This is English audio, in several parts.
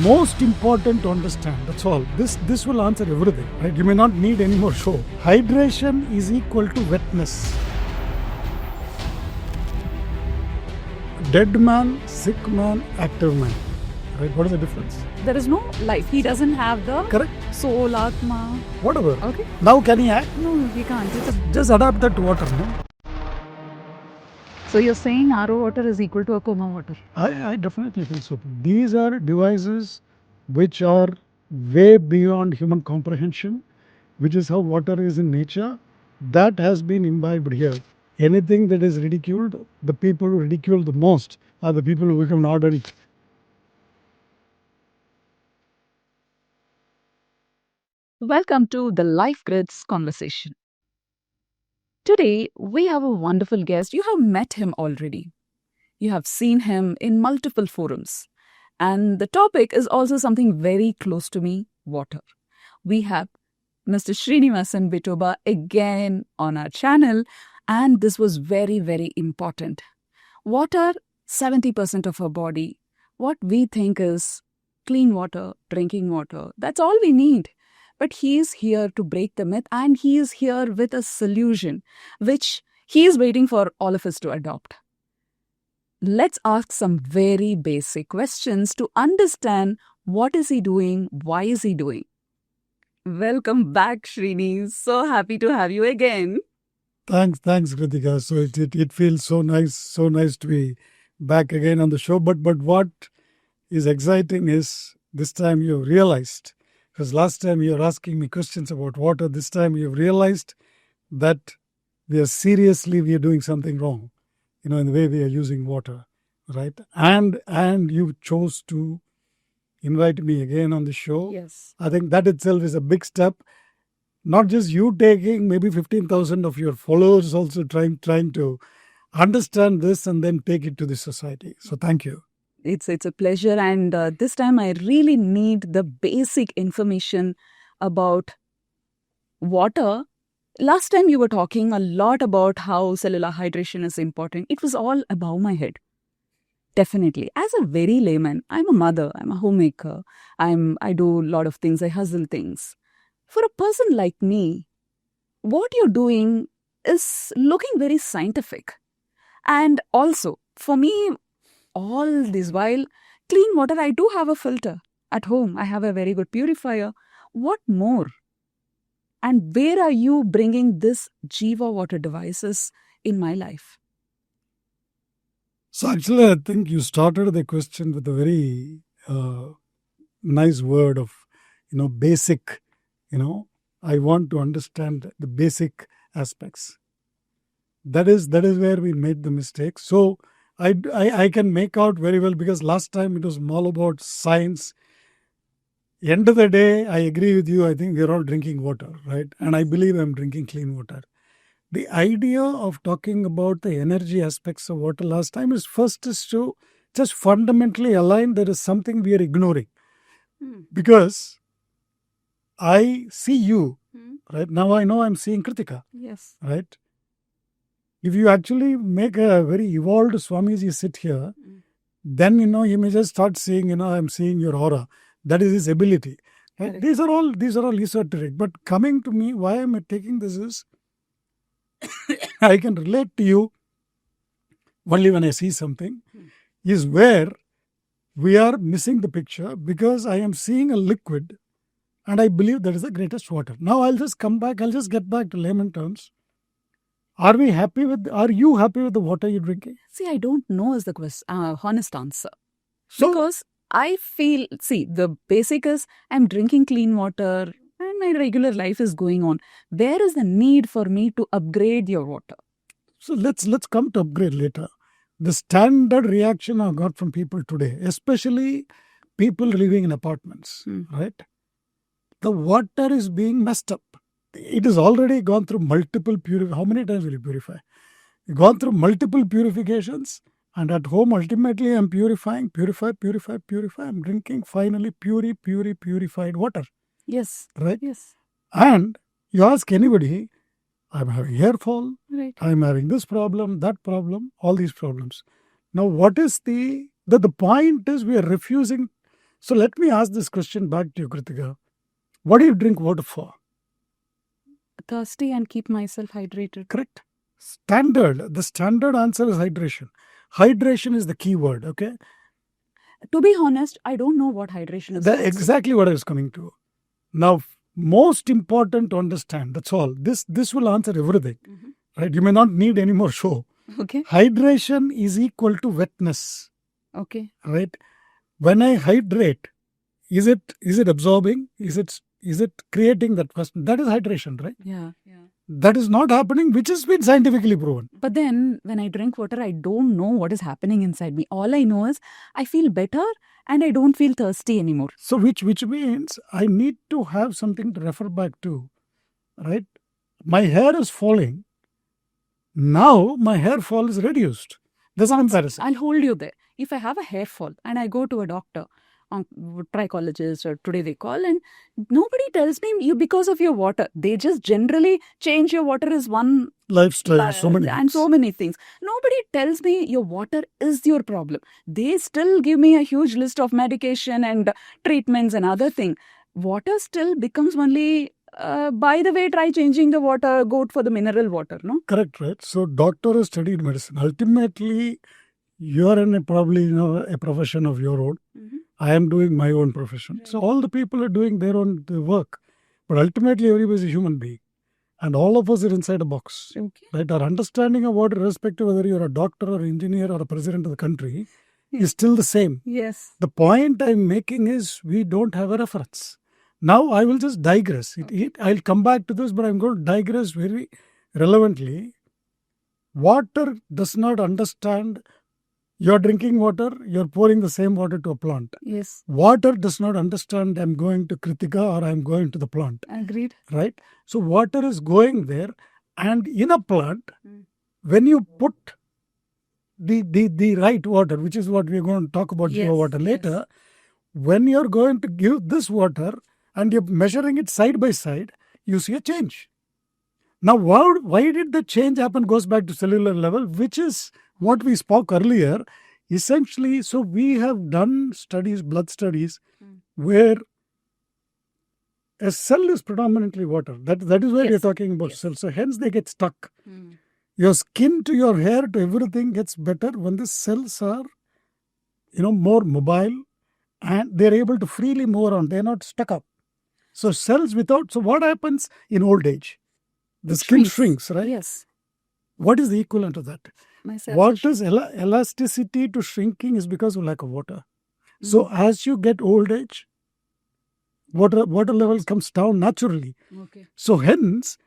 most important to understand. That's all. This will answer everything, right? You may not need any more show. Hydration is equal to wetness. Dead man, sick man, active man. Right? What is the difference? There is no life. He doesn't have the Correct. soul, atma. Whatever. Okay. Now can he act? No, he can't. Just adapt that to water, no? So you're saying RO water is equal to a coma water? I definitely feel so. These are devices which are way beyond human comprehension, which is how water is in nature. That has been imbibed here. Anything that is ridiculed, the people who ridicule the most are the people who become ordinary. Welcome to the Life Grids conversation. Today, we have a wonderful guest. You have met him already. You have seen him in multiple forums. And the topic is also something very close to me, water. We have Mr. Srinivasan Bitoba again on our channel. And this was very, very important. Water, 70% of our body. What we think is clean water, drinking water. That's all we need. But he is here to break the myth, and he is here with a solution which he is waiting for all of us to adopt. Let's ask some very basic questions to understand what is he doing, why is he doing. Welcome back, Srini. So happy to have you again. Thanks, Krithika. So it feels so nice to be back again on the show. But what is exciting is this time you realized. Because last time you were asking me questions about water, this time you've realized that we are doing something wrong, in the way we are using water, right? And you chose to invite me again on the show. Yes. I think that itself is a big step. Not just you taking, maybe 15,000 of your followers also trying to understand this and then take it to the society. So thank you. It's a pleasure, and this time I really need the basic information about water. Last time you were talking a lot about how cellular hydration is important. It was all above my head. Definitely. As a very layman, I'm a mother, I'm a homemaker, I do a lot of things, I hustle things. For a person like me, what you're doing is looking very scientific. And also, for me, all this while, clean water, I do have a filter at home. I have a very good purifier. What more? And where are you bringing this Jiva Water devices in my life? So actually, I think you started the question with a very nice word of, basic, I want to understand the basic aspects. That is where we made the mistake. So I can make out very well, because last time it was all about science. End of the day, I agree with you. I think we're all drinking water, right? And I believe I'm drinking clean water. The idea of talking about the energy aspects of water last time is to just fundamentally align there is something we are ignoring. Because I see you, right? Now I know I'm seeing Krithika. Yes. Right? If you actually make a very evolved Swamiji sit here, then, you may just start seeing, I'm seeing your aura. That is his ability. Right? These are all esoteric. But coming to me, why am I taking this is, I can relate to you only when I see something, is where we are missing the picture, because I am seeing a liquid and I believe that is the greatest water. Now I'll just get back to layman terms. Are you happy with the water you're drinking? See, I don't know is the honest answer. Because I feel, the basic is I'm drinking clean water and my regular life is going on. Where is the need for me to upgrade your water? So let's come to upgrade later. The standard reaction I've got from people today, especially people living in apartments, right? The water is being messed up. It has already gone through multiple How many times will you purify? You've gone through multiple purifications, and at home, ultimately, I'm purify. I'm drinking finally purified water. Yes. Right? Yes. And you ask anybody, I'm having hair fall, right. I'm having this problem, that problem, all these problems. Now, what is the point is we are refusing. So let me ask this question back to you, Krithika. What do you drink water for? Thirsty and keep myself hydrated. Correct. The standard answer is hydration. Hydration is the key word, okay? To be honest, I don't know what hydration is. That's exactly what I was coming to. Now, most important to understand, that's all. This will answer everything, right? You may not need any more show. Okay. Hydration is equal to wetness, Okay. right? When I hydrate, is it absorbing? Is it creating that question? That is hydration, right? Yeah. That is not happening, which has been scientifically proven. But then when I drink water, I don't know what is happening inside me. All I know is I feel better and I don't feel thirsty anymore. So which means I need to have something to refer back to, right? My hair is falling. Now my hair fall is reduced. There's an comparison. I'll hold you there. If I have a hair fall and I go to a doctor, trichologist or today they call, and nobody tells me you because of your water. They just generally change your water is one Lifestyle, so many and things. so many things. Nobody tells me your water is your problem. They still give me a huge list of medication and treatments and other things. Water still becomes only by the way, try changing the water, go for the mineral water, no? Correct, right? So doctor has studied medicine. Ultimately, you are in probably a profession of your own. I am doing my own profession. So all the people are doing their own work. But ultimately, everybody is a human being. And all of us are inside a box. Okay. Right? Our understanding of water, irrespective of whether you're a doctor or engineer or a president of the country, is still the same. Yes. The point I'm making is we don't have a reference. Now I will just digress. I'll come back to this, but I'm going to digress very relevantly. Water does not understand you're drinking water, you're pouring the same water to a plant. Yes. Water does not understand I'm going to Krithika or I'm going to the plant. Agreed. Right? So water is going there, and in a plant, when you put the right water, which is what we're going to talk about Jiva Water later, when you're going to give this water and you're measuring it side by side, you see a change. Now, why did the change happen goes back to cellular level, which is what we spoke earlier. Essentially, so we have done studies, blood studies, where a cell is predominantly water. That is why we're talking about cells. So hence they get stuck. Your skin to your hair to everything gets better when the cells are, more mobile and they're able to freely move around. They're not stuck up. So cells so what happens in old age? The skin shrinks, right? Yes. What is the equivalent of that? Myself. What is elasticity to shrinking is because of lack of water. So as you get old age, water level comes down naturally. Okay. So hence,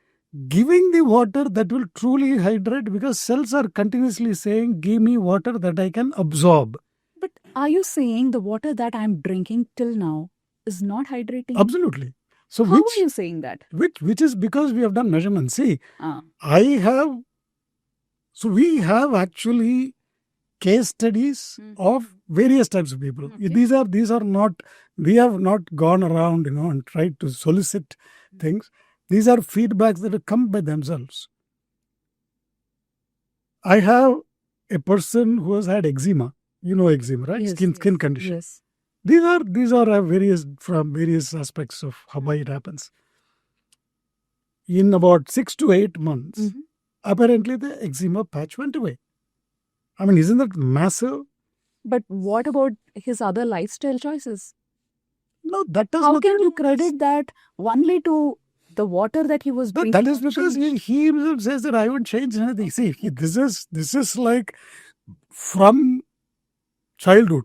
giving the water that will truly hydrate, because cells are continuously saying, give me water that I can absorb. But are you saying the water that I'm drinking till now is not hydrating? Absolutely. So how are you saying that? Which is because we have done measurements. See, we have actually case studies of various types of people. Okay. These are not, we have not gone around, and tried to solicit things. These are feedbacks that have come by themselves. I have a person who has had eczema. You know eczema, right? Yes, skin condition. Yes. These are various aspects of how it happens. In about 6 to 8 months, apparently the eczema patch went away. I mean, isn't that massive? But what about his other lifestyle choices? No, that does How not. can you credit that only to the water that he was drinking? That is because he himself says that I won't change anything. See, this is like from childhood.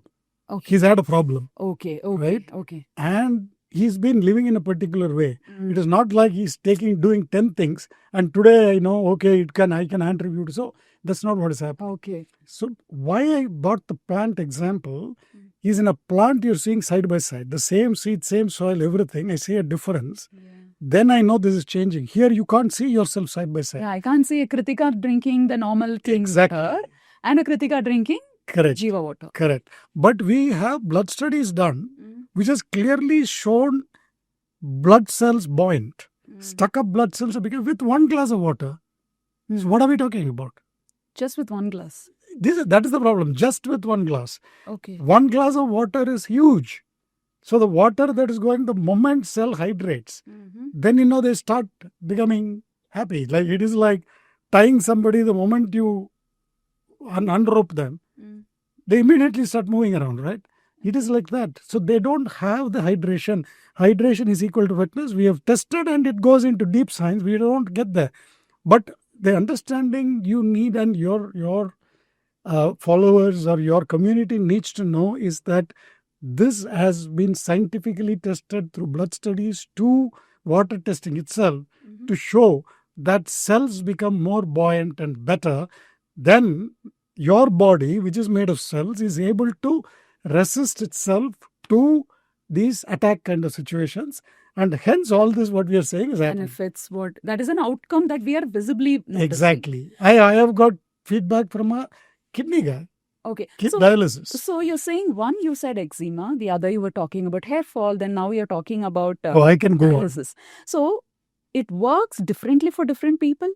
Okay. He's had a problem. Okay. Right? Okay. And he's been living in a particular way. It is not like he's doing 10 things and today, I can attribute. So that's not what is happening. Okay. So why I brought the plant example is, in a plant you're seeing side by side, the same seed, same soil, everything. I see a difference. Yeah. Then I know this is changing. Here you can't see yourself side by side. Yeah, I can't see a Krithika drinking the normal thing water and a Krithika drinking Jiva Water. Correct. But we have blood studies done which has clearly shown blood cells buoyant. Stuck up blood cells are because with 1 glass of water. So what are we talking about? Just with 1 glass. That is the problem. Just with 1 glass. Okay. 1 glass of water is huge. So the water that is going, the moment cell hydrates, then they start becoming happy. Like it is like tying somebody. The moment you unrope them, they immediately start moving around, right? It is like that. So they don't have the hydration. Hydration is equal to wetness. We have tested and it goes into deep science. We don't get there. But the understanding you need and your followers or your community needs to know is that this has been scientifically tested through blood studies to water testing itself to show that cells become more buoyant and better. Then your body, which is made of cells, is able to resist itself to these attack kind of situations. And hence all this what we are saying is happening. Benefits, that is an outcome that we are visibly noticing. Exactly. I have got feedback from a kidney guy. Okay. Dialysis. So you're saying one, you said eczema, the other you were talking about hair fall, then now you're talking about I can go on. dialysis. So it works differently for different people?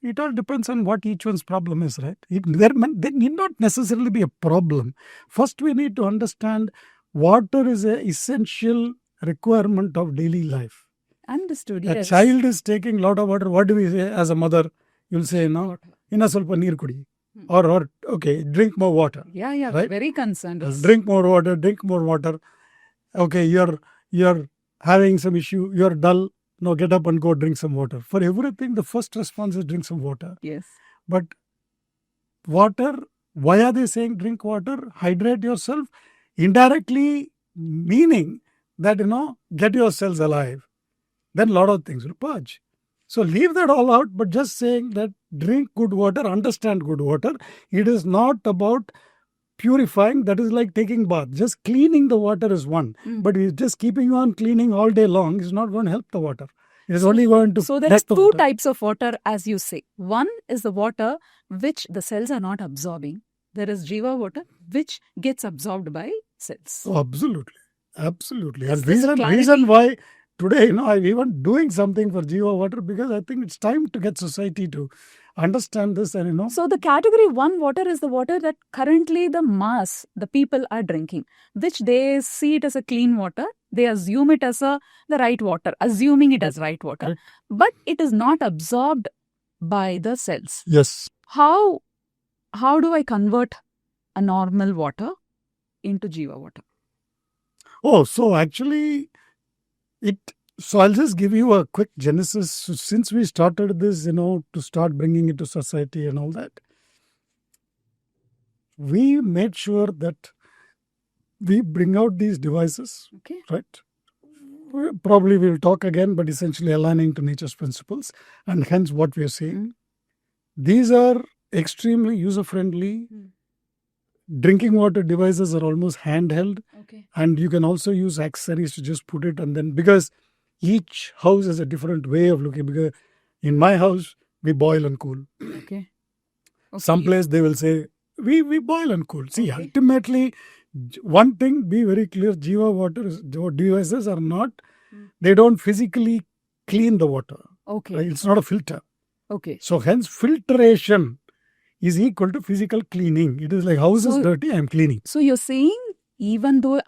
It all depends on what each one's problem is, right? There need not necessarily be a problem. First, we need to understand water is an essential requirement of daily life. Understood, A yes. child is taking a lot of water. What do we say as a mother? You'll say, no, inna solpa neer kudi. Or, okay, drink more water. Yeah, right? Very concerned. Drink more water. Okay, you're having some issue, you're dull. No, get up and go drink some water. For everything, the first response is drink some water. Yes. But water, why are they saying drink water? Hydrate yourself. Indirectly meaning that, get your cells alive. Then a lot of things will purge. So leave that all out, but just saying that drink good water, understand good water. It is not about purifying. That is like taking bath. Just cleaning the water is one. But it's just keeping on cleaning all day long is not going to help the water. It is only going to... So there's two types of water, as you say. One is the water which the cells are not absorbing. There is Jiva water, which gets absorbed by cells. Oh, absolutely. And reason why today, I'm even doing something for Jiva Water because I think it's time to get society to understand this and So the category 1 water is the water that currently the people are drinking, which they see it as a clean water. They assume it as the right water, assuming it as right water. Right. But it is not absorbed by the cells. Yes. How do I convert a normal water into Jiva water? Oh, so actually so I'll just give you a quick genesis. So since we started this, to start bringing it to society and all that, we made sure that we bring out these devices, okay, right? Probably we'll talk again, but essentially aligning to nature's principles and hence what we are seeing. These are extremely user-friendly. Drinking water devices are almost handheld. Okay. And you can also use accessories to just put it and then, because each house has a different way of looking. Because in my house, we boil and cool. Okay. Someplace they will say, we boil and cool. See, ultimately, one thing, be very clear, Jiva water devices are not, they don't physically clean the water. Okay. Right? It's not a filter. Okay. So hence filtration is equal to physical cleaning. It is like house is dirty, I am cleaning. So you're saying even though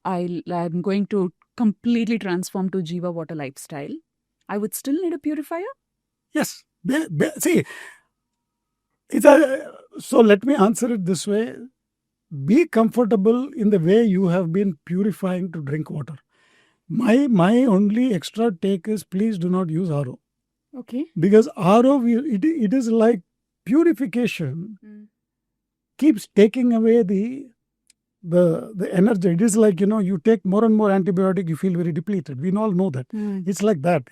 I'm going to completely transform to Jiva water lifestyle, I would still need a purifier? Yes. See, so let me answer it this way. Be comfortable in the way you have been purifying to drink water. My only extra take is please do not use RO. Okay. Because RO, it is like purification keeps taking away the energy. It is like, you take more and more antibiotic, you feel very depleted. We all know that. It's like that,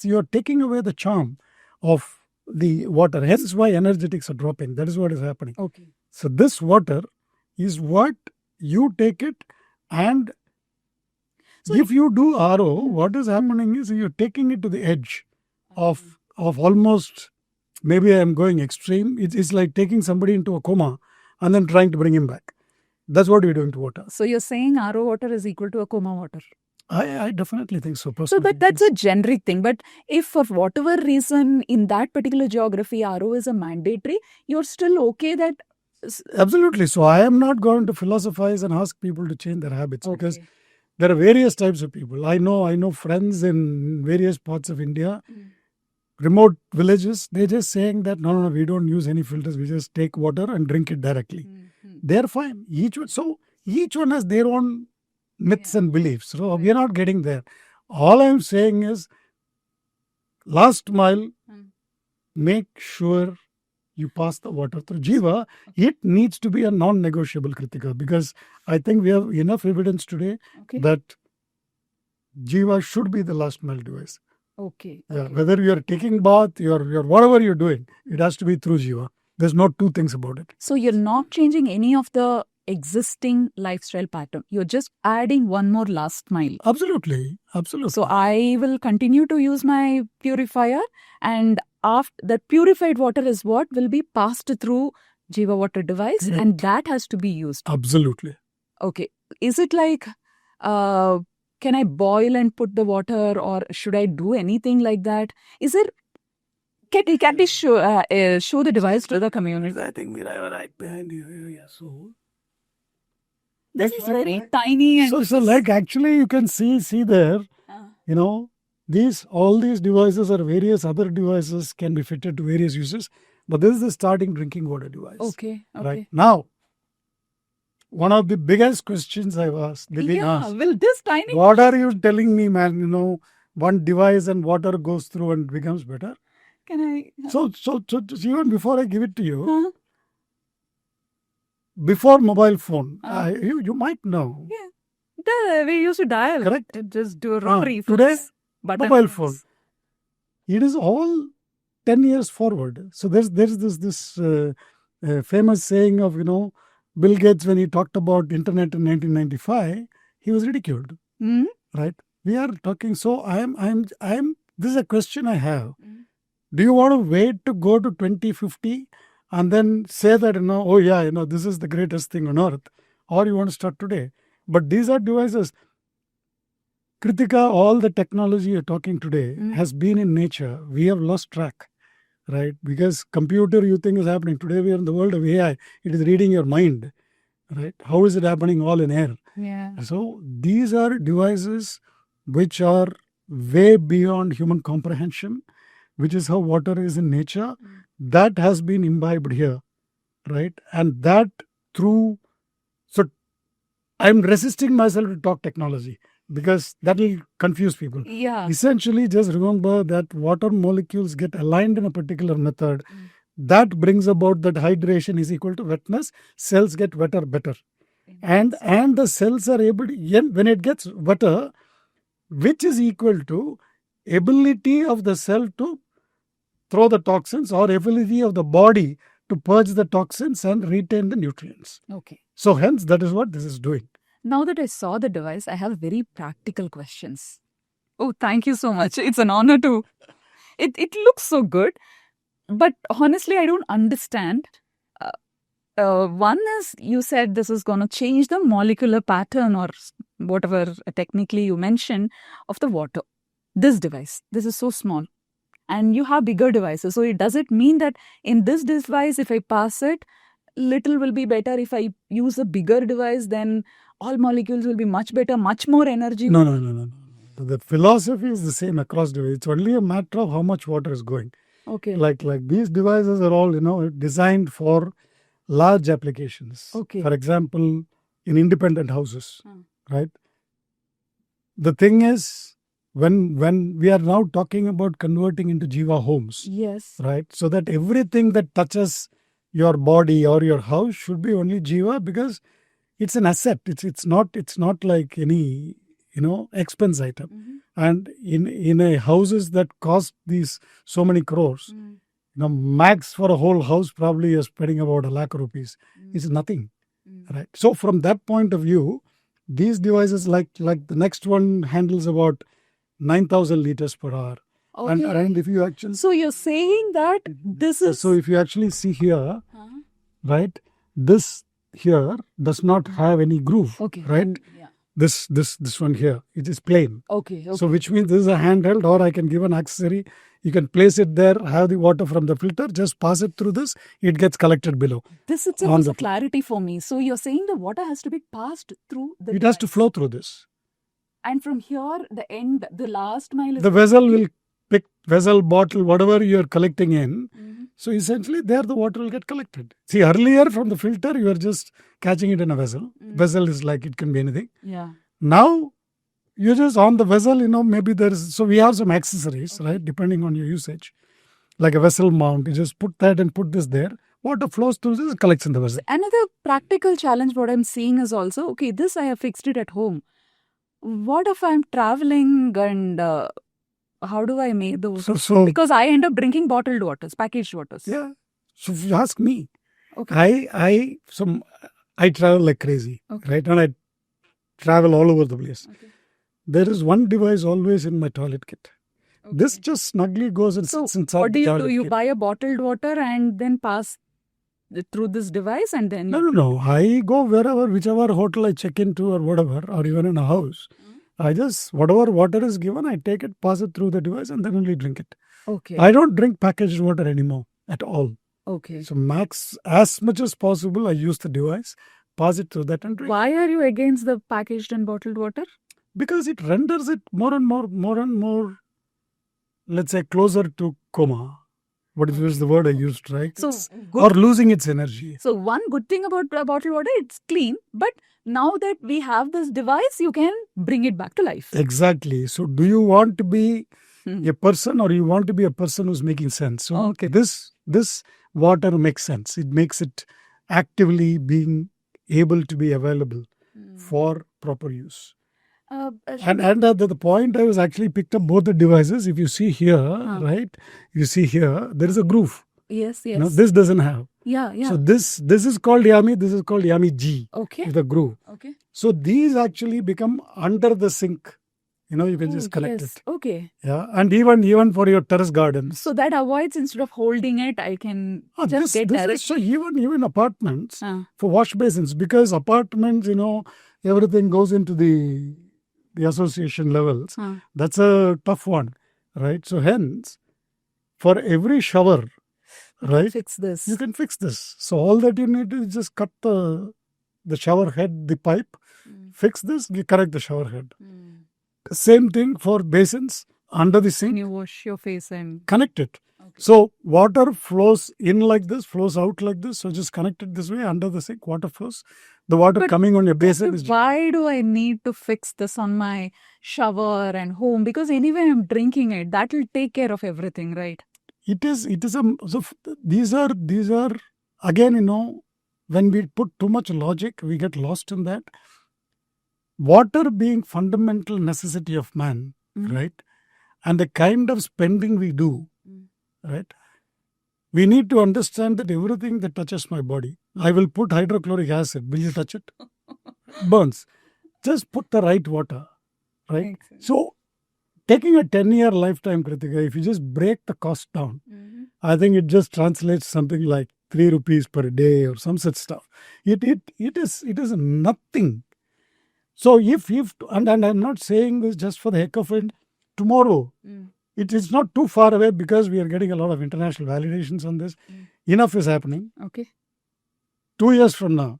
you're taking away the charm of the water. Hence why energetics are dropping. That is what is happening. Okay. So this water is what you take it, and if you do RO, what is happening is you're taking it to the edge of almost, maybe I'm going extreme. It's like taking somebody into a coma and then trying to bring him back. That's what we're doing to water. So you're saying RO water is equal to a coma water? I definitely think so. So that's a generic thing. But if for whatever reason in that particular geography RO is a mandatory, you're still okay that Absolutely. So I am not going to philosophize and ask people to change their habits because there are various types of people. I know friends in various parts of India, remote villages. They're just saying that no, we don't use any filters. We just take water and drink it directly. They're fine. Each one has their own myths and beliefs. So we are not getting there. All I'm saying is, last mile, make sure you pass the water through Jiva. It needs to be a non-negotiable, Krithika, because I think we have enough evidence today that Jiva should be the last mile device. Yeah, whether you are taking bath, you're whatever you're doing, it has to be through Jiva. There's no two things about it. So you're not changing any of the existing lifestyle pattern. You're just adding one more last mile. Absolutely. So I will continue to use my purifier, and after that purified water is what will be passed through Jiva Water device. Correct. And that has to be used. Absolutely. Okay. Is it like, can I boil and put the water, or should I do anything like that? Is it? Can they show the device to the community? I think we are right behind you. Yeah, so this is very tiny. And so like actually you can see there, all these devices or various other devices can be fitted to various uses, but this is the starting drinking water device. Okay. Right now, one of the biggest questions I've asked, will this tiny? What are you telling me, man? One device and water goes through and becomes better. Can I? So even before I give it to you, before mobile phone, you might know. Yeah, we used to dial. Correct. Just do a rotary. Today, mobile phone. It is all 10 years forward. So there's this famous saying of Bill Gates, when he talked about internet in 1995, he was ridiculed. Right? We are talking. So this is a question I have. Do you want to wait to go to 2050 and then say that, this is the greatest thing on earth, or you want to start today? But these are devices. Krithika, all the technology you're talking today has been in nature. We have lost track, right? Because computer, you think is happening. Today we are in the world of AI. It is reading your mind, right? How is it happening all in air? Yeah. So these are devices which are way beyond human comprehension, which is how water is in nature. That has been imbibed here, right? And that so I'm resisting myself to talk technology because that will confuse people. Yeah. Essentially, just remember that water molecules get aligned in a particular method. That brings about that hydration is equal to wetness. Cells get wetter better. And the cells are able to, when it gets wetter, which is equal to ability of the cell to throw the toxins or ability of the body to purge the toxins and retain the nutrients. Okay. So hence, that is what this is doing. Now that I saw the device, I have very practical questions. Oh, thank you so much. It's an honor to. It looks so good, but honestly, I don't understand. One is, you said this is going to change the molecular pattern or whatever technically you mentioned of the water. This device, this is so small. And you have bigger devices. So does it mean that in this device, if I pass it, little will be better? If I use a bigger device, then all molecules will be much better, much more energy? No. The philosophy is the same across devices. It's only a matter of how much water is going. Okay. Like these devices are all, designed for large applications. Okay. For example, in independent houses, right? The thing is, when we are now talking about converting into Jiva homes, yes, right? So that everything that touches your body or your house should be only Jiva, because it's an asset. It's not like any expense item. And in a houses that cost these so many crores, max for a whole house probably you're spending about 1 lakh rupees. It's nothing, right? So from that point of view, these devices like the next one handles about 9,000 liters per hour. Okay. And if you actually... So you're saying that this is... So if you actually see here, right, this here does not have any groove, okay, right? This one here, it is plain. Okay. So which means this is a handheld, or I can give an accessory. You can place it there, have the water from the filter, just pass it through this, it gets collected below. This itself On was the- a clarity for me. So you're saying the water has to be passed through the It has to device. flow through this. And from here, the end, the last mile is The vessel will pick, vessel, bottle, whatever you're collecting in. Mhm. So essentially there the water will get collected. See, earlier from the filter, you are just catching it in a vessel. Vessel is like, it can be anything. Yeah. Now, you're just on the vessel, maybe there's, so we have some accessories, right, depending on your usage. Like a vessel mount, you just put that and put this there. Water flows through this, collects in the vessel. Another practical challenge what I'm seeing is also, okay, this I have fixed it at home. What if I'm traveling and how do I make those? So Because I end up drinking bottled waters, packaged waters. yeah. So if you ask me, Okay. I travel like crazy, Okay. right? And I travel all over the place. Okay. There is one device always in my toilet kit. Okay. This just snugly goes and So sits inside what do the you do? toilet You kit. buy a bottled water and then pass through this device and then No. I go wherever, whichever hotel I check into or whatever, or even in a house. I just, whatever water is given, I take it, pass it through the device, and then only drink it. Okay. I don't drink packaged water anymore at all. Okay. So max, as much as possible, I use the device, pass it through that and drink. Why are you against the packaged and bottled water? Because it renders it more and more, let's say, closer to coma. What is the word I used, right? So Or losing its energy. So one good thing about bottled water, it's clean. But now that we have this device, you can bring it back to life. Exactly. So do you want to be Hmm. a person, or you want to be a person who's making sense? So Okay. this water makes sense. It makes it actively being able to be available for proper use. And the point I was actually picked up both the devices. If you see here, right? You see here, there is a groove. Yes, yes. This doesn't have. Yeah. So this is called Yami. This is called Yami G. Okay. With a groove. Okay. So these actually become under the sink. You can just connect yes. it. Okay. Yeah, and even for your terrace gardens. So that avoids, instead of holding it, I can just get this direct. is, so even apartments Ah. for wash basins, because apartments, everything goes into the association levels. Ah. That's a tough one, right? So hence, for every shower, right, Fix this. you can fix this. So all that you need is just cut the shower head, the pipe, fix this, you correct the shower head. Same thing for basins under the When sink, you wash your face and connect it. So water flows in like this, flows out like this. So just connect it this way under the sink, water flows. The water But coming on your basin is why do I need to fix this on my shower and home? Because anyway, I'm drinking it. That will take care of everything, right? it is these are again, when we put too much logic, we get lost in that. Water being fundamental necessity of man, right? And the kind of spending we do, right? We need to understand that everything that touches my body, I will put hydrochloric acid. Will you touch it? Burns. Just put the right water, right? So taking a 10-year lifetime, Krithika, if you just break the cost down, I think it just translates something like 3 rupees per day or some such stuff. It is nothing. So if and I'm not saying this just for the heck of it, tomorrow, it is not too far away, because we are getting a lot of international validations on this. Enough is happening. Okay. 2 years from now,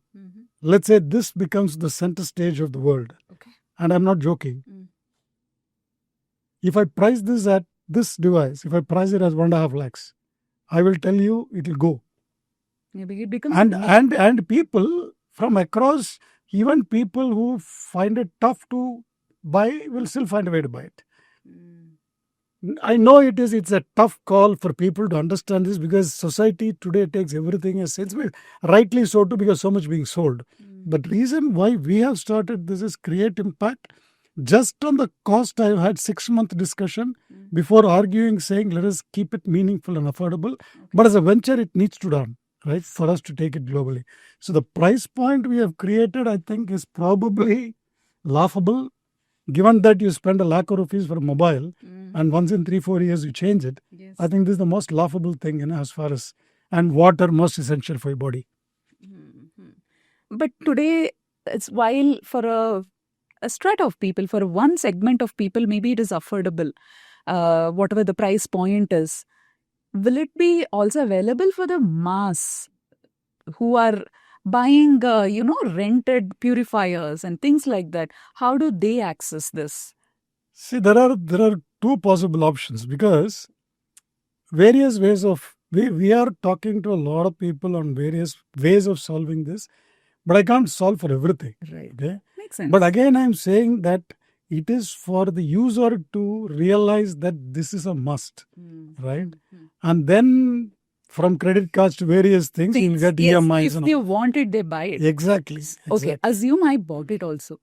let's say this becomes the center stage of the world. Okay. And I'm not joking. If I price this at this device, if I price it as 1.5 lakhs, I will tell you it will go. Maybe it becomes And people from across, even people who find it tough to buy, will still find a way to buy it. I know it's a tough call for people to understand this, because society today takes everything as sense. Rightly so too, because so much being sold. But reason why we have started this is create impact. Just on the cost, I've had 6-month discussion before arguing, saying let us keep it meaningful and affordable. But as a venture, it needs to run, right, for us to take it globally. So the price point we have created, I think, is probably laughable. Given that you spend 1 lakh rupees for a mobile, and once in 3-4 years you change it, I think this is the most laughable thing, as far as, and water most essential for your body. But today, it's while for a a strata of people, for one segment of people, maybe it is affordable, whatever the price point is. Will it be also available for the mass who are buying, rented purifiers and things like that? How do they access this? See, there are two possible options, because various ways of we are talking to a lot of people on various ways of solving this, but I can't solve for everything. Right. Okay. Makes sense. But again, I'm saying that it is for the user to realize that this is a must, right? And then from credit cards to various things, you'll get Yes, EMIs. if they want it, they buy it. Exactly. Okay, assume I bought it also.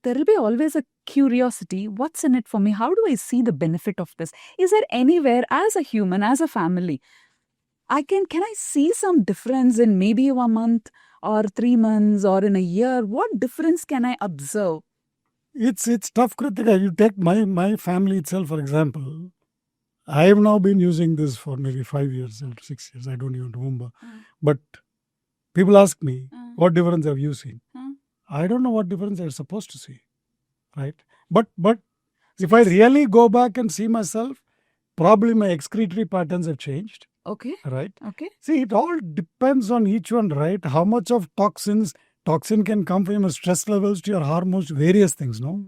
There will be always a curiosity. What's in it for me? How do I see the benefit of this? Is there anywhere, as a human, as a family, can I see some difference in maybe 1 month or 3 months or in a year? What difference can I observe? It's tough, Krithika. You take my family itself, for example. I have now been using this for maybe 5 years or 6 years. I don't even remember. But people ask me, what difference have you seen? I don't know what difference they're supposed to see, right? But if I really go back and see myself, probably my excretory patterns have changed. Okay. Right? Okay. See, it all depends on each one, right? How much of toxin can come from your stress levels to your hormones, various things, no?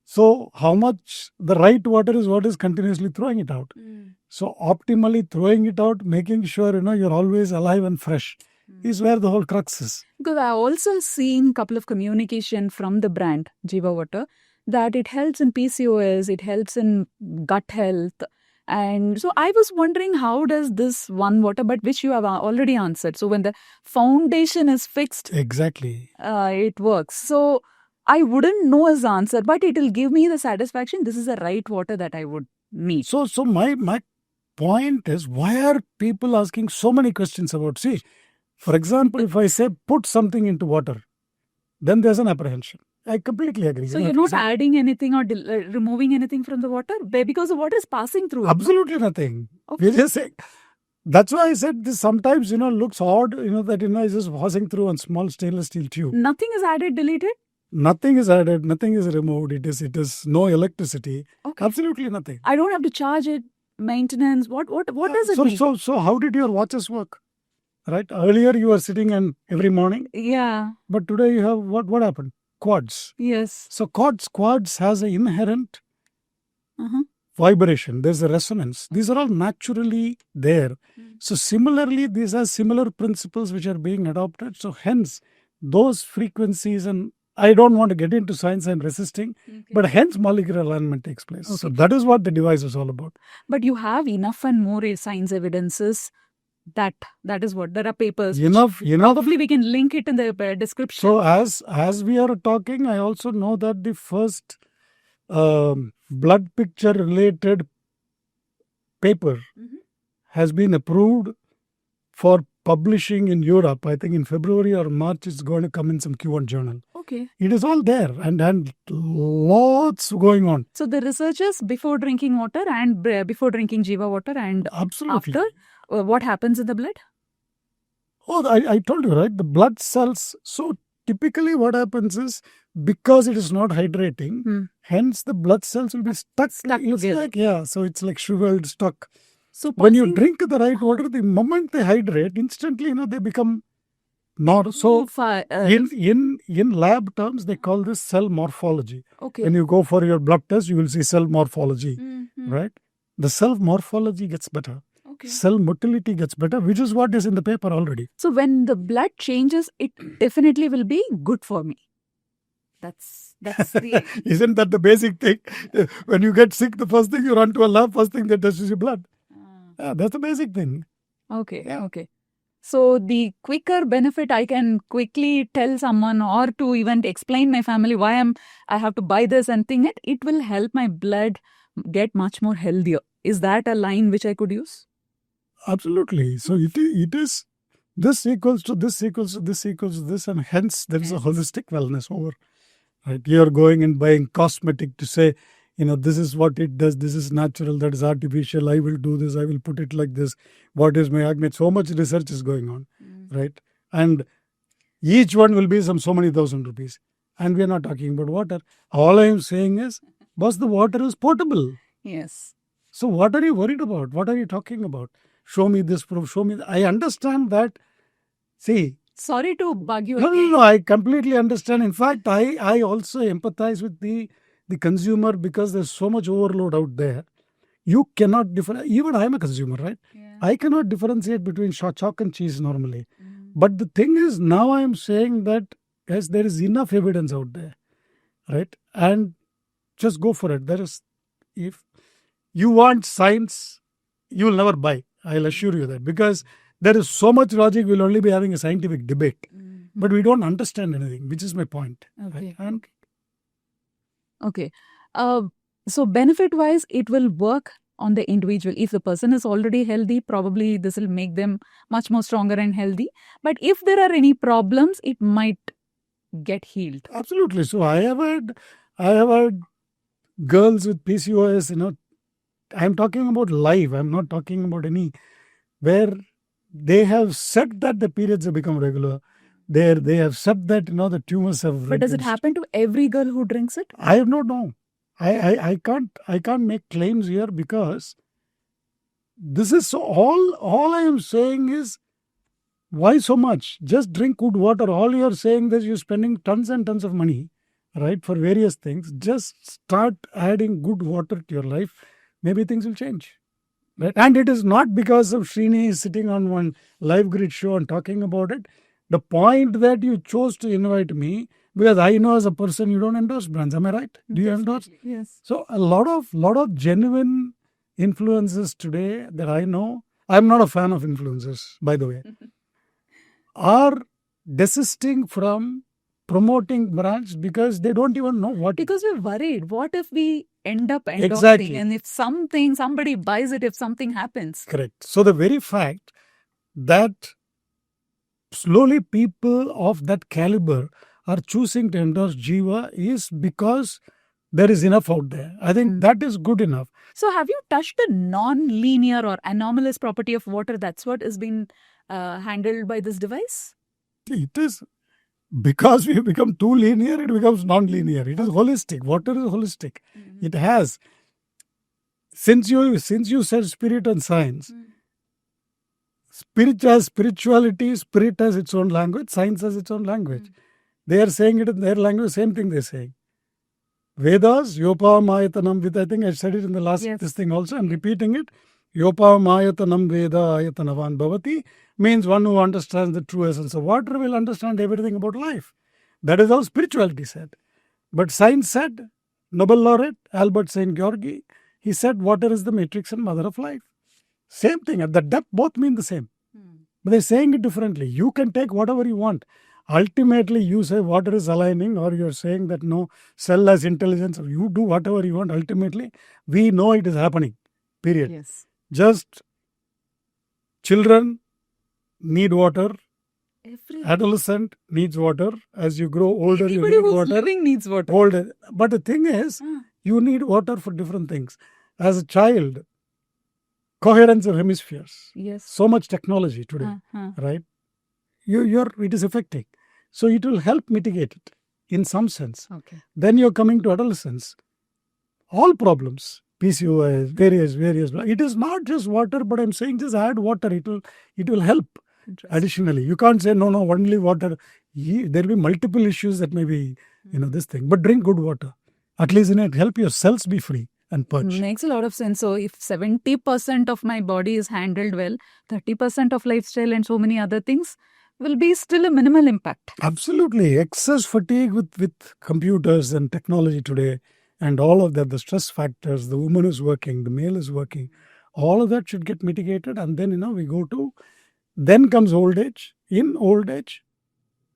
So how much the right water is what is continuously throwing it out. So optimally throwing it out, making sure, you're always alive and fresh is where the whole crux is. Because I also seen a couple of communication from the brand Jiva Water that it helps in PCOS, it helps in gut health. And so I was wondering, how does this one water, but which you have already answered. So when the foundation is fixed, exactly, it works. So I wouldn't know his answer, but it will give me the satisfaction. This is the right water that I would need. So my point is, why are people asking so many questions about? See, for example, if I say put something into water, then there's an apprehension. I completely agree. So you're not adding anything or removing anything from the water because the water is passing through. Absolutely nothing. Okay. We're just saying. That's why I said this sometimes, looks odd, that, it's just passing through a small stainless steel tube. Nothing is added, deleted? Nothing is added, nothing is removed. It is no electricity. Okay. Absolutely nothing. I don't have to charge it, maintenance. What does it mean? So how did your watches work? Right? Earlier you were sitting and every morning. Yeah. But today you have what happened? Quads. Yes. So quads has an inherent vibration. There's a resonance. These are all naturally there. So similarly, these are similar principles which are being adopted. So hence, those frequencies, and I don't want to get into science and resisting, but hence molecular alignment takes place. Okay. So that is what the device is all about. But you have enough and more science evidences. That is what there are papers. Enough. Probably we can link it in the description. So as we are talking, I also know that the first blood picture related paper has been approved for publishing in Europe. I think in February or March it's going to come in some Q1 journal. Okay. It is all there and lots going on. So the researchers before drinking water and before drinking Jiva water and absolutely after, what happens in the blood? Oh, I told you, right? The blood cells. So typically what happens is, because it is not hydrating, hence the blood cells will be stuck together. So it's like shriveled, stuck. So when you drink the right water, the moment they hydrate, instantly, they become not. So in lab terms, they call this cell morphology. Okay. When you go for your blood test, you will see cell morphology, right? The cell morphology gets better. Okay. Cell motility gets better, which is what is in the paper already. So when the blood changes, it definitely will be good for me. That's the Isn't that the basic thing? When you get sick, the first thing you run to a lab, first thing that tests is your blood. That's the basic thing. Okay. Yeah. Okay. So the quicker benefit I can quickly tell someone, or to even explain my family why I have to buy this and think it will help my blood get much more healthier. Is that a line which I could use? Absolutely. So it is this equals to this equals to this equals to this, and hence there is a holistic wellness over. Right? You're going and buying cosmetic to say, this is what it does, this is natural, that is artificial, I will do this, I will put it like this. What is my acne? So much research is going on, right? And each one will be so many thousand rupees. and we are not talking about water. All I am saying is, boss, the water is potable. Yes. So what are you worried about? What are you talking about? Show me this proof. Show me. I understand that. See, Sorry to bug you no, no, again. no. I completely understand. In fact, I also empathize with the consumer because there's so much overload out there. You cannot differ. Even I am a consumer, right? Yeah. I cannot differentiate between chalk and cheese normally. But the thing is, now I am saying that yes, there is enough evidence out there, right? And just go for it. There is, if you want science, you will never buy. I'll assure you that because there is so much logic. We'll only be having a scientific debate, but we don't understand anything, which is my point. Okay. Right? And Okay. So benefit wise, it will work on the individual. If the person is already healthy, probably this will make them much more stronger and healthy. But if there are any problems, it might get healed. absolutely. So I have had girls with PCOS. I'm talking about live. I'm not talking about any where they have said that the periods have become regular. They have said that the tumors have. But does it reduced. happen to every girl who drinks it? I don't know. I can't make claims here because this is so all I am saying is why so much? Just drink good water. All you're saying is you're spending tons and tons of money, right, for various things. Just start adding good water to your life. Maybe things will change. Right? And it is not because of Srini sitting on one live grid show and talking about it. The point that you chose to invite me, because I know as a person you don't endorse brands. Am I right? Do you endorse? Yes. So a lot of genuine influencers today that I know, I'm not a fan of influencers, by the way, are desisting from promoting brands because they don't even know what. Because we're worried. What if we end up endorsing? Exactly. And if somebody buys it, if something happens. Correct. So the very fact that slowly people of that caliber are choosing to endorse Jiva is because there is enough out there. I think that is good enough. So have you touched the non-linear or anomalous property of water? That's what is being handled by this device? It is because we have become too linear, it becomes non-linear. It is holistic. Water is holistic. It has. Since you said spirit and science, spirit has spirituality, spirit has its own language, science has its own language. They are saying it in their language, same thing they're saying. Vedas, Yopam Ayatanam Vida. I think I said it in the last this thing also. I'm repeating it. Yopam Ayatanam Veda Ayatanavan Bhavati means one who understands the true essence of water will understand everything about life. That is how spirituality said. But science said, Nobel laureate Albert St. Georgi, he said water is the matrix and mother of life. Same thing. At the depth, both mean the same. But they're saying it differently. You can take whatever you want. Ultimately, you say water is aligning, or you're saying that no, cell has intelligence. You do whatever you want. Ultimately, we know it is happening. Period. Yes. Just children need water. Every Adolescent needs water. As you grow older, you everybody need who's water. living needs water. Older. But the thing is, you need water for different things. As a child, coherence of hemispheres. Yes. So much technology today, right? It is affecting. So it will help mitigate it in some sense. Okay. Then you're coming to adolescence. All problems, PCOS, various. It is not just water, but I'm saying just add water. It will help. Additionally, you can't say no, only water. There will be multiple issues that may be, this thing. But drink good water. At least it help your cells be free and purge. Makes a lot of sense. So if 70% of my body is handled well, 30% of lifestyle and so many other things will be still a minimal impact. Absolutely. Excess fatigue with computers and technology today and all of that, the stress factors, the woman is working, the male is working, all of that should get mitigated. And then, we go to, then comes old age. In old age,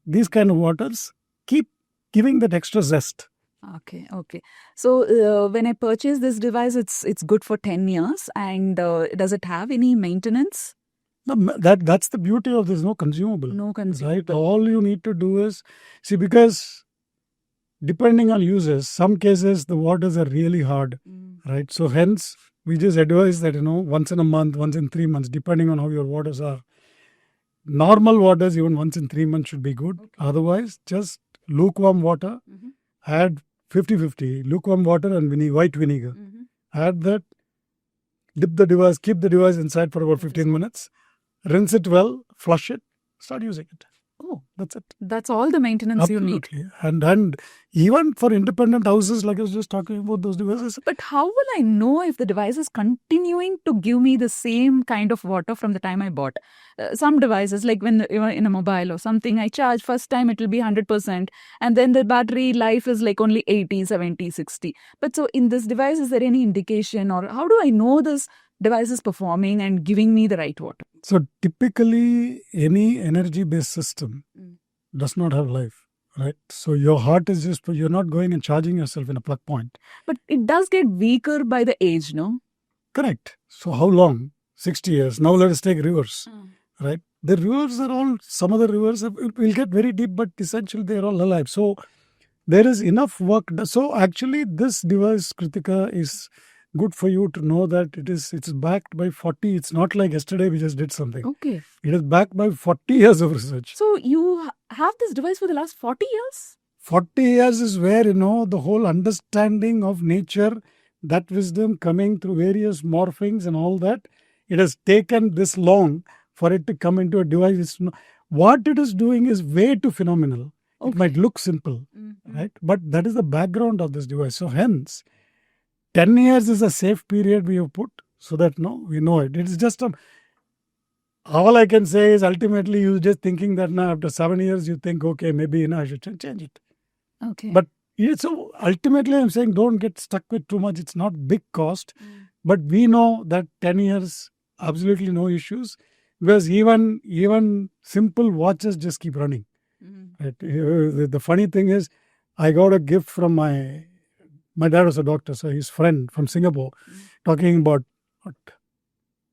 these kind of waters keep giving that extra zest. Okay. So when I purchase this device, it's good for 10 years. And does it have any maintenance? No, that's the beauty of this. No consumable. No consumable. Right? All you need to do is, see, because depending on users, some cases the waters are really hard. Right? So hence, we just advise that, once in a month, once in 3 months, depending on how your waters are. Normal waters, even once in 3 months should be good. Okay. Otherwise, just lukewarm water, add 50-50, lukewarm water and white vinegar. Add that, dip the device, keep the device inside for about 15 minutes, rinse it well, flush it, start using it. Oh, That's it. that's all the maintenance you need. Absolutely. And even for independent houses, like I was just talking about those devices. But how will I know if the device is continuing to give me the same kind of water from the time I bought? Some devices, like when you're in a mobile or something, I charge first time it will be 100%, and then the battery life is like only 80, 70, 60. But so in this device, is there any indication, or how do I know this device is performing and giving me the right water? So typically, any energy-based system does not have life, right? So your heart is just, you're not going and charging yourself in a plug point. But it does get weaker by the age, no? Correct. So how long? 60 years. Now let us take rivers, right? The rivers are all, some of the rivers will get very deep, but essentially they're all alive. So there is enough work. So actually this device, Krithika, is good for you to know that it's backed by 40. It's not like yesterday we just did something. Okay. It is backed by 40 years of research. So you have this device for the last 40 years? 40 years is where, the whole understanding of nature, that wisdom coming through various morphings and all that, it has taken this long for it to come into a device. What it is doing is way too phenomenal. Okay. It might look simple, right? But that is the background of this device. So hence, 10 years is a safe period we have put so that we know it. It is just all I can say is ultimately you just thinking that now after 7 years you think, okay, maybe I should change it. Okay. But so ultimately I'm saying don't get stuck with too much. It's not big cost. But we know that 10 years, absolutely no issues. Because even simple watches just keep running. Right? The funny thing is, I got a gift from my dad was a doctor, so his friend from Singapore, talking about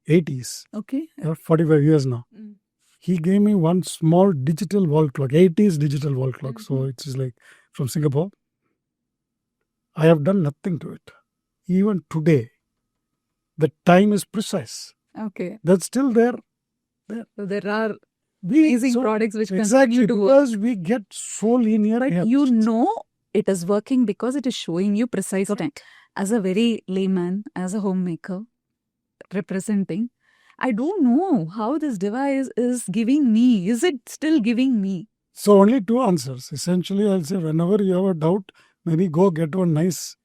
80s. Okay. 45 years now. He gave me one small digital wall clock, 80s digital wall clock. So it's just like from Singapore. I have done nothing to it. Even today, the time is precise. Okay. That's still there. So there are amazing products which exactly continue to because work. we get so linear. But it is working because it is showing you precise time. As a very layman, as a homemaker, representing, I don't know how this device is giving me. Is it still giving me? So only two answers. Essentially, I'll say whenever you have a doubt, maybe go get one nice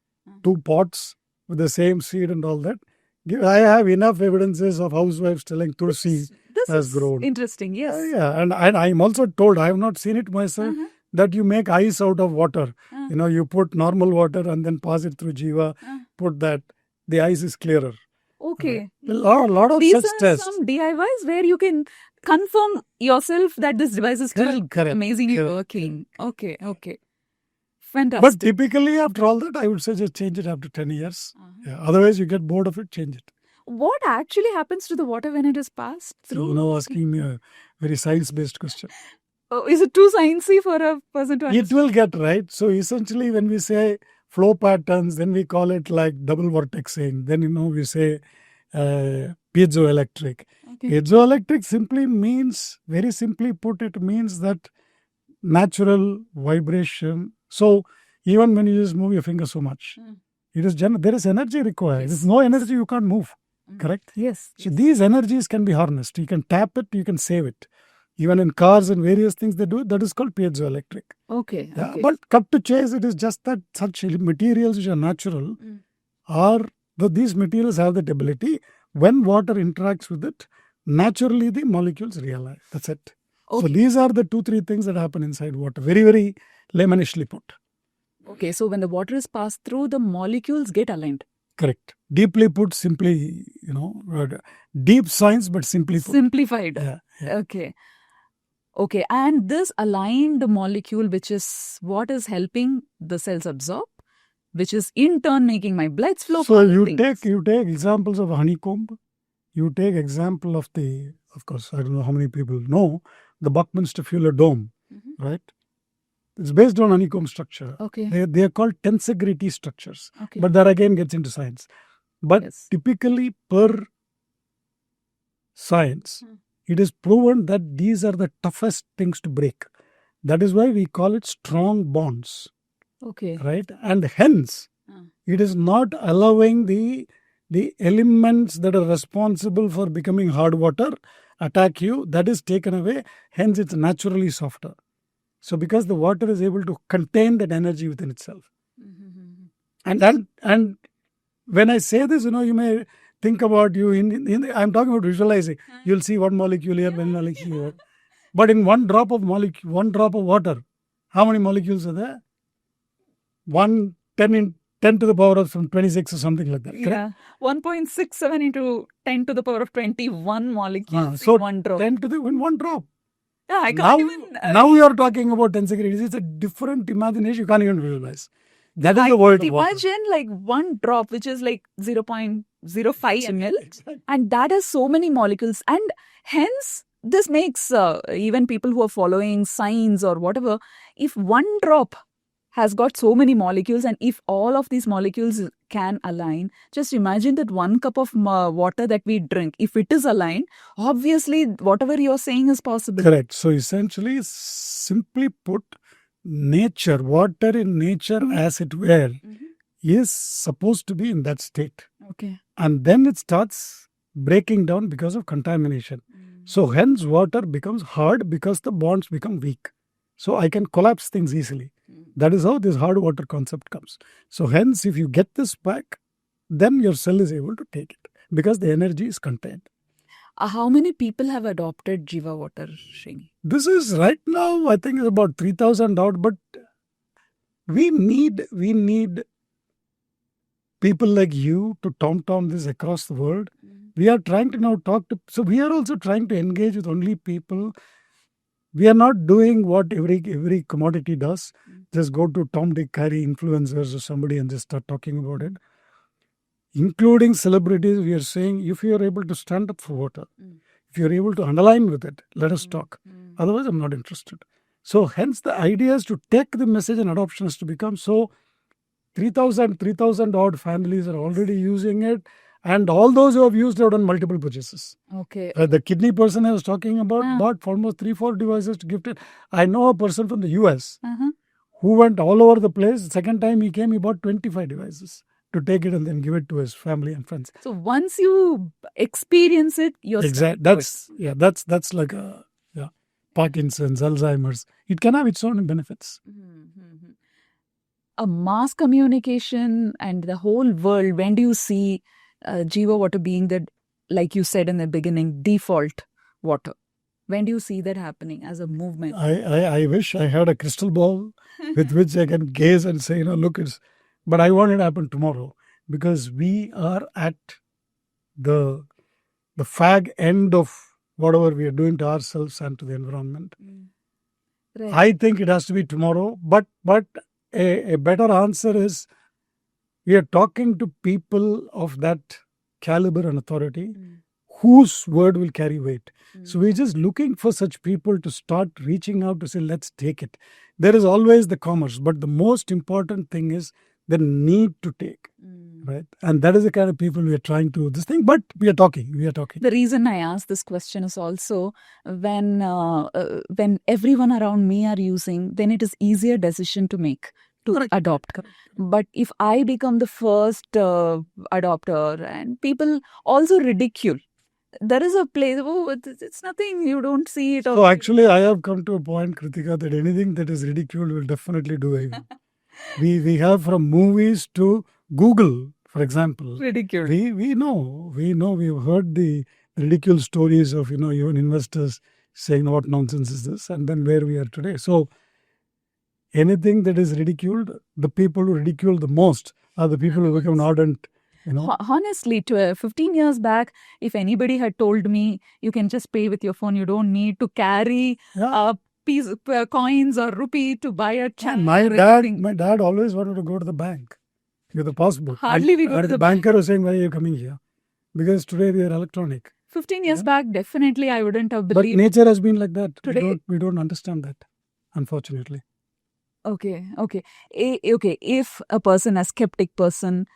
2 pots with the same seed and all that. I have enough evidences of housewives telling Tulsi has grown. Interesting, yes. Yeah, and I'm also told, I have not seen it myself, that you make ice out of water. You put normal water and then pass it through Jiva, put that, the ice is clearer. Okay. A lot of These such are tests. some DIYs where you can confirm yourself that this device is still amazingly working. Okay. Fantastic. But typically after all that, I would say just change it after 10 years. Otherwise, you get bored of it, change it. What actually happens to the water when it is passed through? So, asking me a very science-based question. Oh, is it too sciencey for a person to understand? It will get right. So essentially when we say flow patterns, then we call it like double vortexing. Then, we say piezoelectric. Okay. Piezoelectric simply means, very simply put, it means that natural vibration. So even when you just move your finger so much, it is there is energy required. Yes. If no energy, you can't move. Correct? Yes. So these energies can be harnessed. You can tap it, you can save it. Even in cars and various things they do, that is called piezoelectric. Okay. Yeah, but cut to chase, it is just that such materials which are natural these materials have that ability. When water interacts with it, naturally the molecules realign. That's it. Okay. So these are the 2-3 things that happen inside water. Very, very laymanishly put. Okay, so when the water is passed through, the molecules get aligned. Correct. Deeply put, simply, deep science, but simply put. Simplified. Yeah. Okay, and this aligned molecule, which is what is helping the cells absorb, which is in turn making my blood flow. So you take examples of honeycomb. You take example of of course, I don't know how many people know, the Buckminster Fuller dome, right? It's based on honeycomb structure. Okay. They are called tensegrity structures. Okay. But that again gets into science. But typically per science, it is proven that these are the toughest things to break. That is why we call it strong bonds, Okay. right? And hence, it is not allowing the elements that are responsible for becoming hard water attack you. That is taken away. Hence, it's naturally softer. So, because the water is able to contain that energy within itself, and when I say this, you may think about you I'm talking about visualizing. You'll see one molecule here, one molecule here. But in one drop of water, how many molecules are there? 10 to the power of some 26 or something like that. Correct? Yeah. 1.67 into 10 to the power of 21 molecules So in one drop. 10 to the in one drop. Yeah, I can't even. Now you are talking about 10 degrees. It's a different imagination. You can't even visualize. That is the world of water. Imagine like one drop, which is like 0.05 ml, Exactly. and that has so many molecules. And hence, this makes even people who are following science or whatever, if one drop has got so many molecules, and if all of these molecules can align, just imagine that one cup of water that we drink, if it is aligned, obviously whatever you're saying is possible. Correct. So essentially, simply put, water in nature as it were, is supposed to be in that state. Okay. And then it starts breaking down because of contamination. So hence water becomes hard because the bonds become weak. So I can collapse things easily. That is how this hard water concept comes. So hence, if you get this back, then your cell is able to take it because the energy is contained. How many people have adopted Jiva Water, Srini? This is right now, I think, is about 3,000 out, but we need people like you to tom this across the world. We are trying to now so we are also trying to engage with only people. We are not doing what every commodity does. Just go to Tom, Dick, Harry, influencers or somebody and just start talking about it. Including celebrities, we are saying, if you are able to stand up for water, if you are able to underline with it, let us talk. Otherwise, I'm not interested. So hence the idea is to take the message and adoption has to become so 3,000 odd families are already using it. And all those who have used it have done multiple purchases. Okay. The kidney person I was talking about bought almost 3-4 devices to gift it. I know a person from the US who went all over the place. The second time he came, he bought 25 devices to take it and then give it to his family and friends. So once you experience it, you're exactly. That's like a Parkinson's, Alzheimer's. It can have its own benefits. A mass communication and the whole world. When do you see Jiva Water being the, like you said in the beginning, default water? When do you see that happening as a movement? I wish I had a crystal ball with which I can gaze and say, look, but I want it to happen tomorrow because we are at the fag end of whatever we are doing to ourselves and to the environment. Right. I think it has to be tomorrow, but a better answer is we are talking to people of that caliber and authority whose word will carry weight. So we're just looking for such people to start reaching out to say, let's take it. There is always the commerce, but the most important thing is the need to take. Right. And that is the kind of people we are trying to this thing, but we are talking. The reason I ask this question is also when everyone around me are using, then it is easier decision to make. To adopt. Correct. But if I become the first adopter and people also ridicule, there is a place, it's nothing, you don't see it. So actually I have come to a point, Krithika, that anything that is ridiculed will definitely do it. we have from movies to Google, for example. Ridicule. We know, we've heard the ridicule stories of, even investors saying what nonsense is this and then where we are today. So anything that is ridiculed, the people who ridicule the most are the people who become ardent. Honestly, 15 years back, if anybody had told me you can just pay with your phone, you don't need to carry coins or rupee to buy a channel. My dad always wanted to go to the bank with a passport. Hardly we go to the banker was saying, why are you coming here? Because today we are electronic. 15 years back, definitely I wouldn't have believed. But nature has been like that. Today, we don't understand that, unfortunately. Okay. If a skeptic person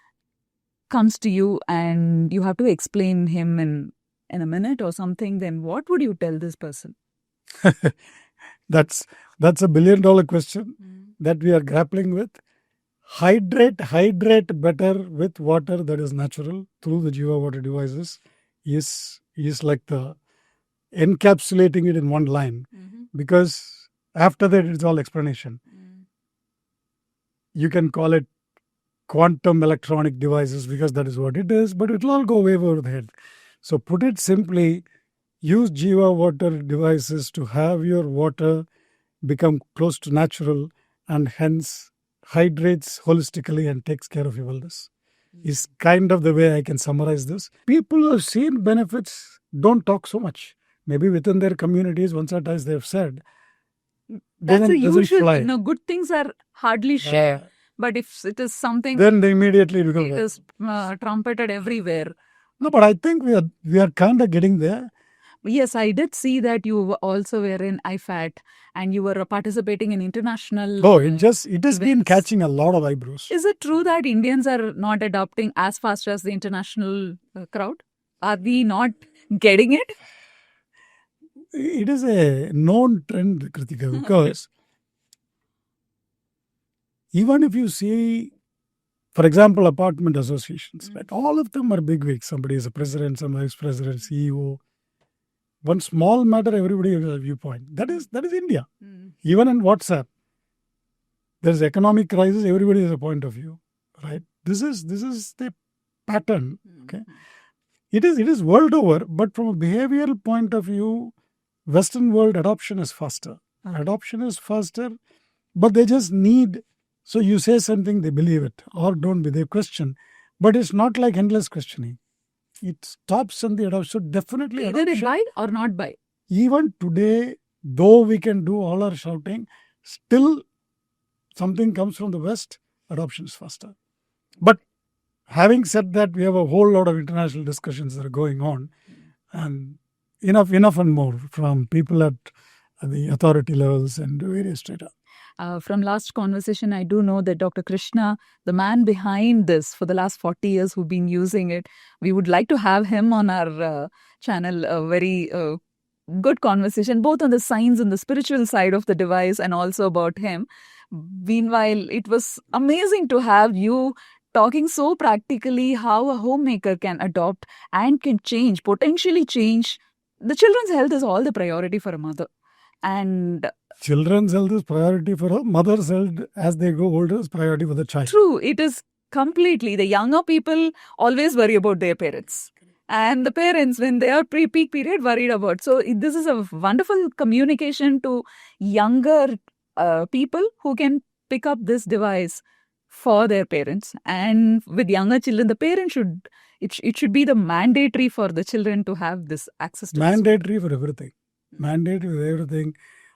comes to you and you have to explain him in a minute or something, then what would you tell this person? That's a $1 billion question that we are grappling with. Hydrate better with water that is natural through the Jiva Water devices is like the encapsulating it in one line, because after that it's all explanation. You can call it quantum electronic devices because that is what it is, but it will all go way over the head. So put it simply, use Jiva Water devices to have your water become close to natural and hence hydrates holistically and takes care of your wellness. Is kind of the way I can summarize this. People who have seen benefits don't talk so much. Maybe within their communities, once or twice they have said. That's a doesn't usual, fly. good things are hardly shared. But if it is something, Then they immediately become. it is trumpeted everywhere. No, but I think we are kind of getting there. Yes, I did see that you also were in IFAT and you were participating in international. Oh, it has been events. catching a lot of eyebrows. Is it true that Indians are not adopting as fast as the international crowd? Are we not getting it? It is a known trend, Krithika, because even if you see, for example, apartment associations, right, all of them are bigwigs. Somebody is a president, some vice president, CEO. One small matter, everybody has a viewpoint. That is India. Even in WhatsApp, there is economic crisis. Everybody has a point of view, right? This is the pattern. Okay, it is world over, but from a behavioral point of view, Western world adoption is faster. Adoption is faster, but they just need. So you say something, they believe it, or don't be. They question, but it's not like endless questioning. It stops in the adoption. So definitely Either they buy or not buy. Even today, though we can do all our shouting, still something comes from the West, adoption is faster. But having said that, we have a whole lot of international discussions that are going on, and enough and more from people at the authority levels and various strata. From last conversation, I do know that Dr. Krishna, the man behind this for the last 40 years who've been using it, we would like to have him on our channel. A very good conversation, both on the science and the spiritual side of the device and also about him. Meanwhile, it was amazing to have you talking so practically how a homemaker can adopt and can potentially change. The children's health is all the priority for a mother. And children's health is priority for her. Mother's health, as they grow older, is priority for the child. True. It is completely. The younger people always worry about their parents. And the parents, when they are pre-peak period, worried about. So this is a wonderful communication to younger people who can pick up this device for their parents. And with younger children, the parents should, it should be the mandatory for the children to have this access to mandatory for everything. Mandatory for everything.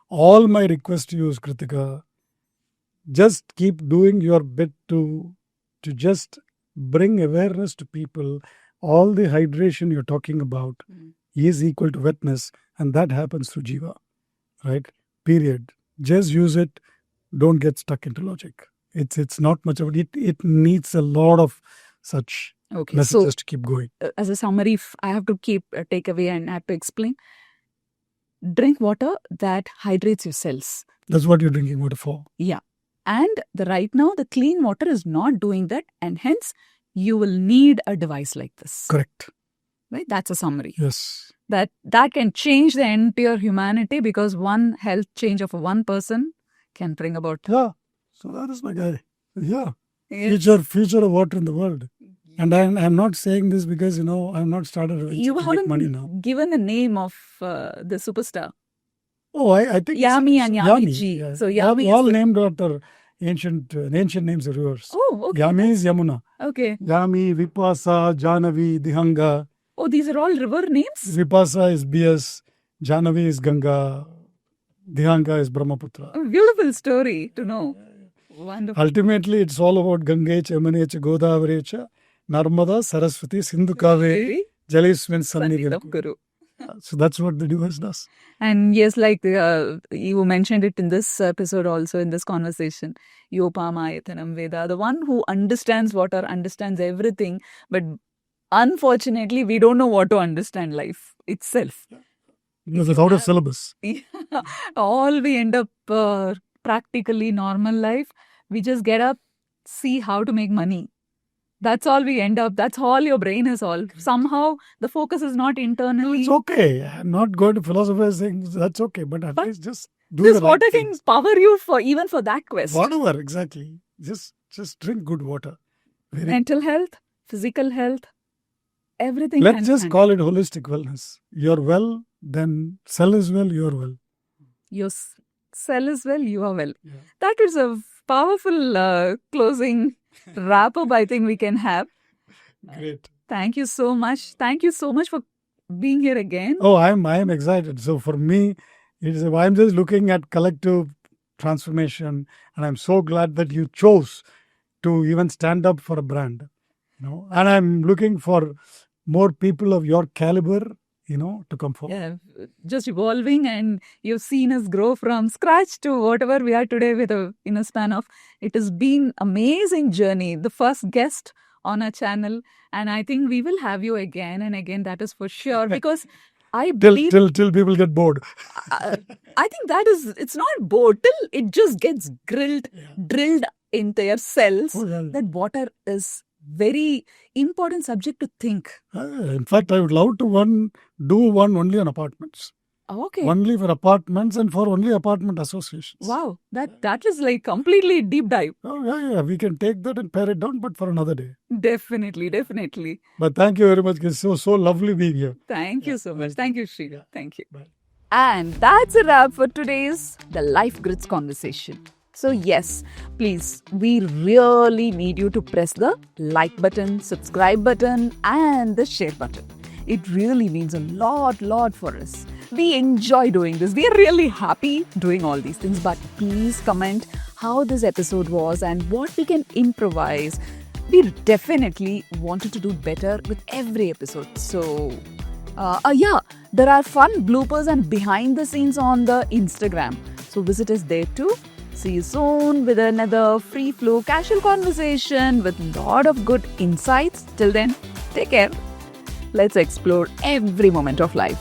All my request to you is, Krithika, just keep doing your bit to just bring awareness to people. All the hydration you're talking about is equal to wetness, and that happens through Jiva, right? Period. Just use it. Don't get stuck into logic. It's not much of it. It needs a lot of such messages to keep going. As a summary, if I have to take away and have to explain, drink water that hydrates your cells. That's what you're drinking water for. Yeah. And right now, the clean water is not doing that. And hence, you will need a device like this. Correct. Right? That's a summary. Yes. That can change the entire humanity, because one health change of one person can bring about. Yeah. So that is my guy. Yeah. Yes. Future of water in the world. And I'm not saying this because, I'm not started to make money now. Given the name of the superstar. Oh, I think Yami and Yami Ji. Yeah. So Yami all named after ancient names of rivers. Oh, okay. Yami is Yamuna. Okay. Yami, Vipasa, Jahnavi, Dihanga. Oh, these are all river names? Vipasa is Bias, Jahnavi is Ganga, Dihanga is Brahmaputra. A beautiful story to know. Wonderful. Ultimately, it's all about Gangecha, Yamuna, Godavari, Narmada, Saraswati, Sindhu Kaveri, Jaliswin, Sannidhi. So that's what the device does. And yes, like you mentioned it in this episode also, in this conversation, Yopamayatanam Veda, the one who understands water, understands everything, but unfortunately, we don't know what to understand life itself. Because it's out of syllabus. All we end up practically normal life. We just get up, see how to make money. That's all we end up. That's all your brain is all. Somehow the focus is not internally. It's okay. I'm not going to philosophize things. That's okay. But at least just do This the right water thing. can power you for even for that quest. Whatever, exactly. Just drink good water. Mental health, physical health, everything. Let's just call it holistic wellness. You're well, then cell is well, you're well. Your cell is well, you are well. Yeah. That is a powerful closing wrap up I think we can have. Great. Thank you so much. Thank you so much for being here again. Oh, I am excited. So for me, I'm just looking at collective transformation, and I'm so glad that you chose to even stand up for a brand. And I'm looking for more people of your caliber, to come forward. Yeah, just evolving, and you've seen us grow from scratch to whatever we are today in a span of. It has been amazing journey. The first guest on our channel, and I think we will have you again and again. That is for sure, because I believe till people get bored. I think it's not bored till it just gets drilled in their cells. That water is very important subject to think. In fact, I would love to do one only on apartments. Okay. Only for apartments and for only apartment associations. Wow, that is like completely deep dive. Oh yeah, we can take that and pare it down, but for another day. Definitely. But thank you very much. It's so lovely being here. Thank you so much. Thank you, Sri. Yeah. Thank you. Bye. And that's a wrap for today's The Life Grids conversation. So yes, please, we really need you to press the like button, subscribe button, and the share button. It really means a lot for us. We enjoy doing this. We are really happy doing all these things. But please comment how this episode was and what we can improvise. We definitely wanted to do better with every episode. So, there are fun bloopers and behind the scenes on the Instagram. So visit us there too. See you soon with another free flow casual conversation with a lot of good insights. Till then, take care. Let's explore every moment of life.